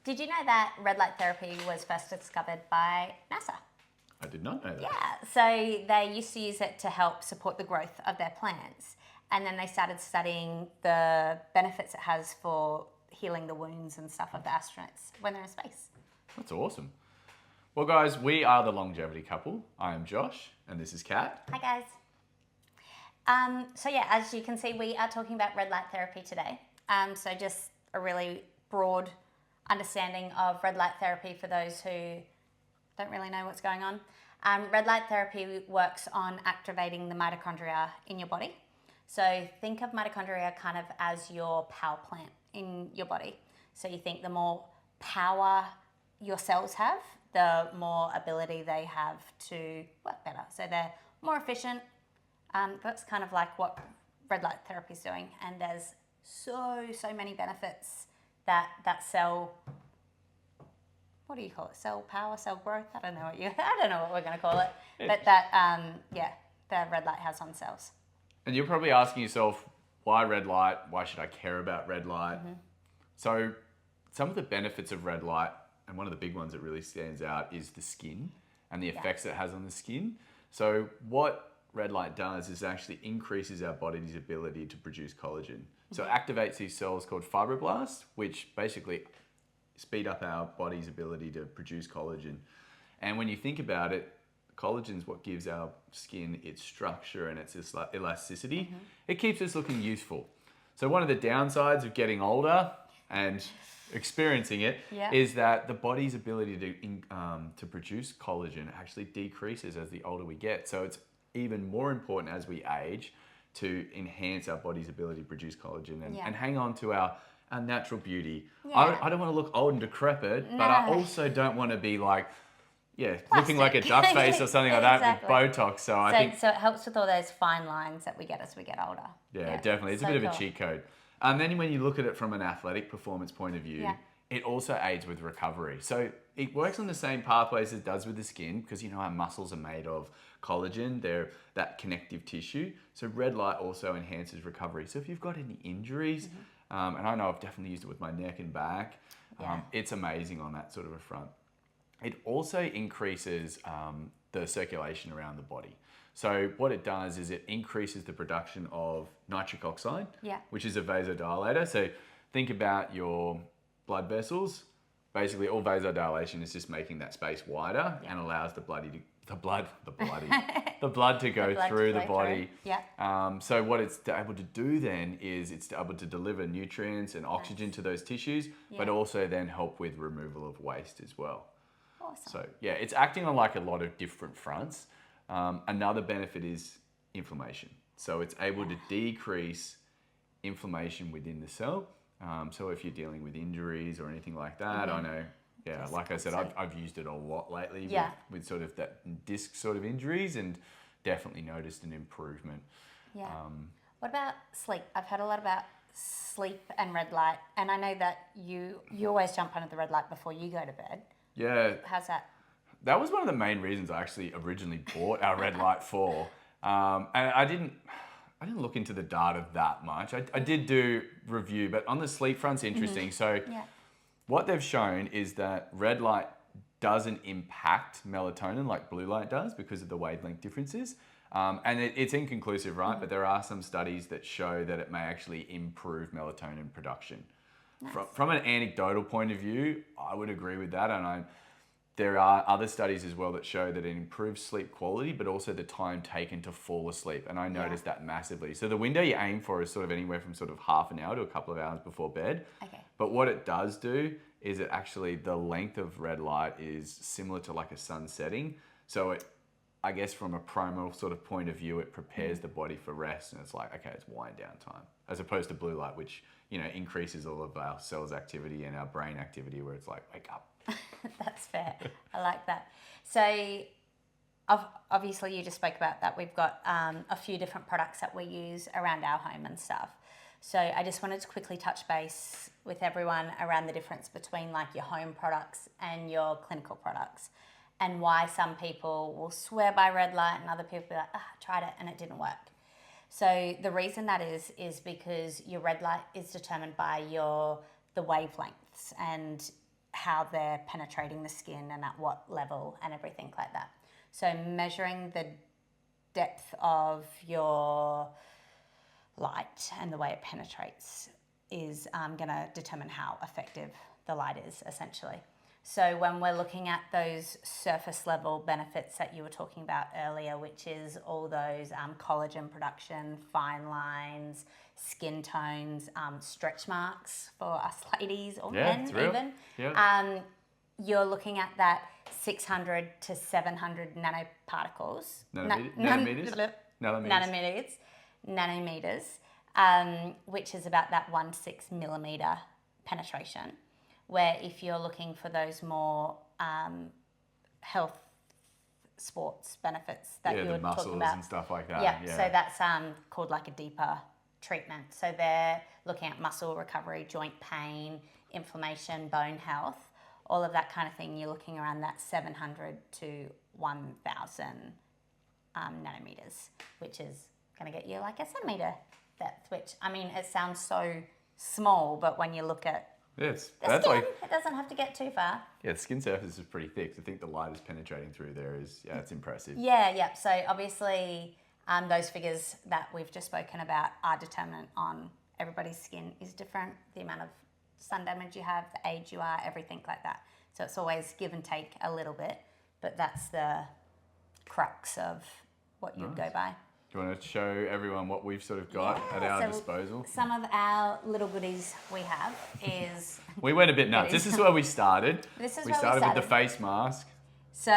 Did you know that red light therapy was first discovered by NASA? I did not know that. Yeah, so they used to use it to help support the growth of their plants. And then they started studying the benefits it has for healing the wounds and stuff of the astronauts when they're in space. That's awesome. Well, guys, we are the Longevity Couple. I am Josh, and this is Kat. Hi, guys. So yeah, as you can see, we are talking about red light therapy today. So just a really broad understanding of red light therapy for those who don't really know what's going on. Red light therapy works on activating the mitochondria in your body. So think of mitochondria kind of as your power plant in your body. So you think the more power your cells have, the more ability they have to work better. So they're more efficient. That's kind of like what red light therapy is doing. And there's so many benefits that cell, what do you call it? Cell power, cell growth? I don't know what we're going to call it. But that, the red light has on cells. And you're probably asking yourself, why red light? Why should I care about red light? Mm-hmm. So some of the benefits of red light, and one of the big ones that really stands out is the skin and the effects it has on the skin. So what red light does is actually increases our body's ability to produce collagen. So it activates these cells called fibroblasts, which basically speed up our body's ability to produce collagen. And when you think about it, collagen is what gives our skin its structure and its elasticity. Mm-hmm. It keeps us looking youthful. So one of the downsides of getting older and experiencing it is that the body's ability to produce collagen actually decreases as the older we get. So it's even more important as we age to enhance our body's ability to produce collagen and hang on to our natural beauty. I don't want to look old and decrepit, but I also don't want to be like, looking like a duck face or something like that with Botox. So I think it helps with all those fine lines that we get as we get older. Yeah, definitely. It's a bit of a cheat code. And then when you look at it from an athletic performance point of view, it also aids with recovery. So it works on the same pathways as it does with the skin because our muscles are made of collagen. They're that connective tissue. So red light also enhances recovery. So if you've got any injuries, and I know I've definitely used it with my neck and back, it's amazing on that sort of a front. It also increases the circulation around the body. So what it does is it increases the production of nitric oxide, which is a vasodilator. So think about your blood vessels. Basically, all vasodilation is just making that space wider and allows the blood to go through the body. So what it's able to do then is it's able to deliver nutrients and oxygen to those tissues, but also then help with removal of waste as well. Awesome. So it's acting on like a lot of different fronts. Another benefit is inflammation. So it's able to decrease inflammation within the cell. So if you're dealing with injuries or anything like that, I know, like I said, I've used it a lot lately with sort of that disc sort of injuries and definitely noticed an improvement. Yeah. What about sleep? I've heard a lot about sleep and red light, and I know that you always jump under the red light before you go to bed. Yeah. How's that? That was one of the main reasons I actually originally bought our red light for. And I didn't look into the data that much. I did do review, but on the sleep front's interesting. So what they've shown is that red light doesn't impact melatonin like blue light does because of the wavelength differences. And it's inconclusive, right? But there are some studies that show that it may actually improve melatonin production. Nice. From an anecdotal point of view, I would agree with that. And there are other studies as well that show that it improves sleep quality, but also the time taken to fall asleep. And I noticed that massively. So the window you aim for is sort of anywhere from sort of half an hour to a couple of hours before bed. Okay. But what it does do is it actually, the length of red light is similar to like a sun setting. So I guess from a primal sort of point of view, it prepares the body for rest. And it's like, okay, it's wind down time. As opposed to blue light, which, increases all of our cells' activity and our brain activity where it's like, wake up. That's fair. I like that. So obviously you just spoke about that. We've got a few different products that we use around our home and stuff. So I just wanted to quickly touch base with everyone around the difference between like your home products and your clinical products and why some people will swear by red light and other people be like, I tried it and it didn't work. So the reason that is because your red light is determined by the wavelengths and how they're penetrating the skin and at what level and everything like that. So measuring the depth of your light and the way it penetrates is going to determine how effective the light is, essentially. So when we're looking at those surface level benefits that you were talking about earlier, which is all those collagen production, fine lines, skin tones, stretch marks for us ladies or men even, you're looking at that 600 to 700 nanoparticles. Nanometers, which is about that 1 to 6 millimeter penetration. Where if you're looking for those more health sports benefits that you were talking about, and stuff like that. Yeah, so that's called like a deeper treatment. So they're looking at muscle recovery, joint pain, inflammation, bone health, all of that kind of thing. You're looking around that 700 to 1,000 nanometers, which is going to get you like a centimeter depth. Which, I mean, it sounds so small, but when you look at yes, that's skin, it doesn't have to get too far. Yeah, the skin surface is pretty thick. So I think the light is penetrating through there is, it's impressive. Yeah. So obviously, those figures that we've just spoken about are determinant on everybody's skin is different. The amount of sun damage you have, the age you are, everything like that. So it's always give and take a little bit, but that's the crux of what you'd go by. Do you want to show everyone what we've sort of got at our disposal? Some of our little goodies we have is... We went a bit nuts. This is where we started. We started with the face mask. So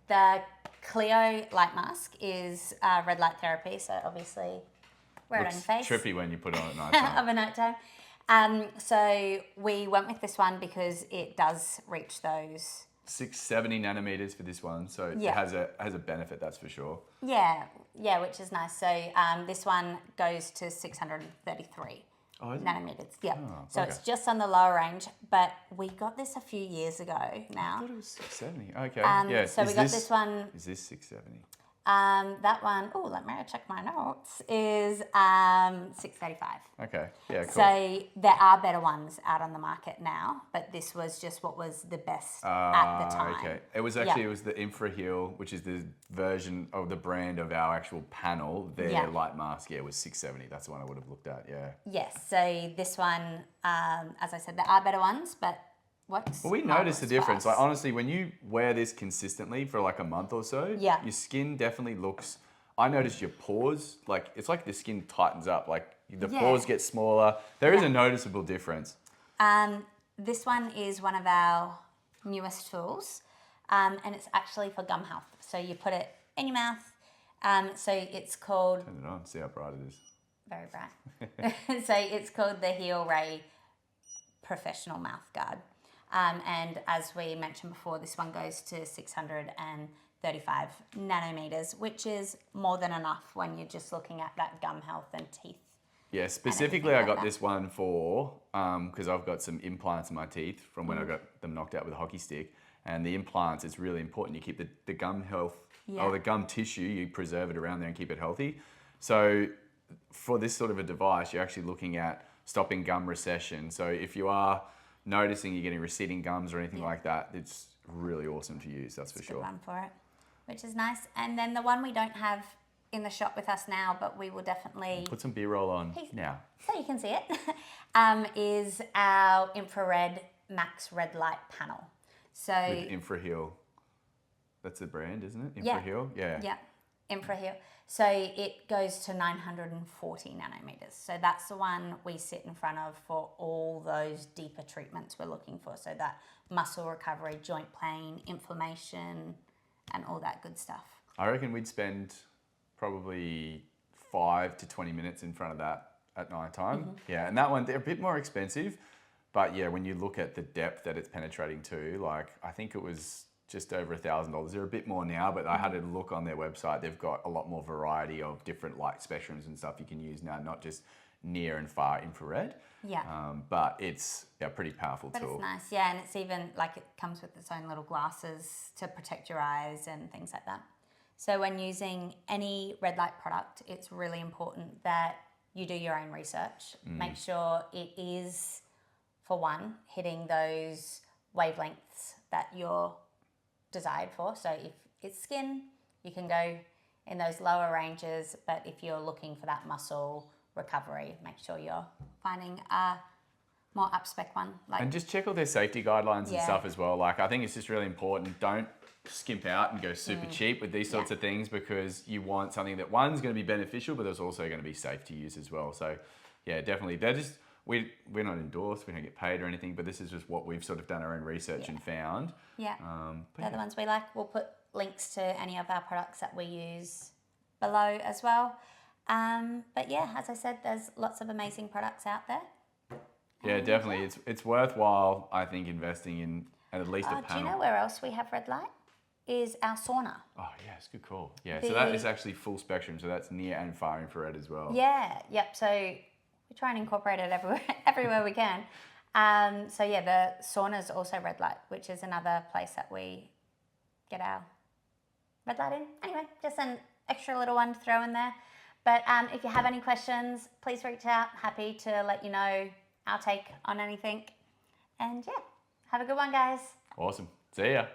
the Cleo light mask is red light therapy. So obviously wear it on your face. Trippy when you put it on at night time. Of a night time. So we went with this one because it does reach those 670 nanometers for this one, so it has a benefit, that's for sure. Yeah, which is nice. So this one goes to 633 nanometers. Yeah, so it's just on the lower range, but we got this a few years ago now. I thought it was 670. Okay, So we got this one. Is this 670? That one, let me check my notes, is 635. Okay, yeah, cool. So there are better ones out on the market now, but this was just what was the best at the time. Okay, it was actually it was the InfraHeal, which is the version of the brand of our actual panel. Their light mask, was 670. That's the one I would have looked at. Yeah. Yes. So this one, as I said, there are better ones, but well, we noticed the difference. Like honestly, when you wear this consistently for like a month or so, your skin definitely looks. I noticed your pores, like it's like the skin tightens up. Like the pores get smaller. There is a noticeable difference. This one is one of our newest tools, and it's actually for gum health. So you put it in your mouth. So it's called. Turn it on. See how bright it is. Very bright. So it's called the Heal Ray Professional Mouth Guard. And as we mentioned before, this one goes to 635 nanometers, which is more than enough when you're just looking at that gum health and teeth. Yeah, specifically I got this one for, because I've got some implants in my teeth from when I got them knocked out with a hockey stick. And the implants, it's really important. You keep the gum health, or the gum tissue, you preserve it around there and keep it healthy. So for this sort of a device, you're actually looking at stopping gum recession. So if you are noticing you're getting receding gums or anything like that, it's really awesome to use, that's for sure. Good one for it, which is nice. And then the one we don't have in the shop with us now, but we will definitely... Put some B-roll on now. So you can see it, is our infrared max red light panel. So with InfraHeal. That's the brand, isn't it? InfraHeal? Yeah, InfraHeal. So it goes to 940 nanometers. So that's the one we sit in front of for all those deeper treatments we're looking for. So that muscle recovery, joint pain, inflammation, and all that good stuff. I reckon we'd spend probably 5 to 20 minutes in front of that at night time. Yeah, and that one, they're a bit more expensive. But yeah, when you look at the depth that it's penetrating to, like I think it was just over $1,000. They're a bit more now, but I had a look on their website. They've got a lot more variety of different light spectrums and stuff you can use now, not just near and far infrared. Yeah. But it's a pretty powerful tool. But it's nice, yeah, and it's even like it comes with its own little glasses to protect your eyes and things like that. So when using any red light product, it's really important that you do your own research. Make sure it is for one, hitting those wavelengths that you're desired for. So if it's skin, you can go in those lower ranges, but if you're looking for that muscle recovery, make sure you're finding a more up-spec one. And just check all their safety guidelines and Yeah. stuff as well. Like, I think it's just really important. Don't skimp out and go super cheap with these sorts of things, because you want something that, one's going to be beneficial, but there's also going to be safe to use as well. So yeah, definitely. They're just, we're not endorsed, we don't get paid or anything, but this is just what we've sort of done our own research and found. Yeah, But they're the ones we like. We'll put links to any of our products that we use below as well. But yeah, as I said, there's lots of amazing products out there. yeah, definitely. It's worthwhile, I think, investing in at least a Do panel. you know where else we have red light? Is our sauna. Oh, yes, good call. Yeah, so that is actually full spectrum. So that's near and far infrared as well. Yeah, yep. So we try and incorporate it everywhere we can. So yeah, the sauna is also red light, which is another place that we get our red light in. Anyway, just an extra little one to throw in there. But if you have any questions, please reach out. Happy to let you know our take on anything. And yeah, have a good one, guys. Awesome. See ya.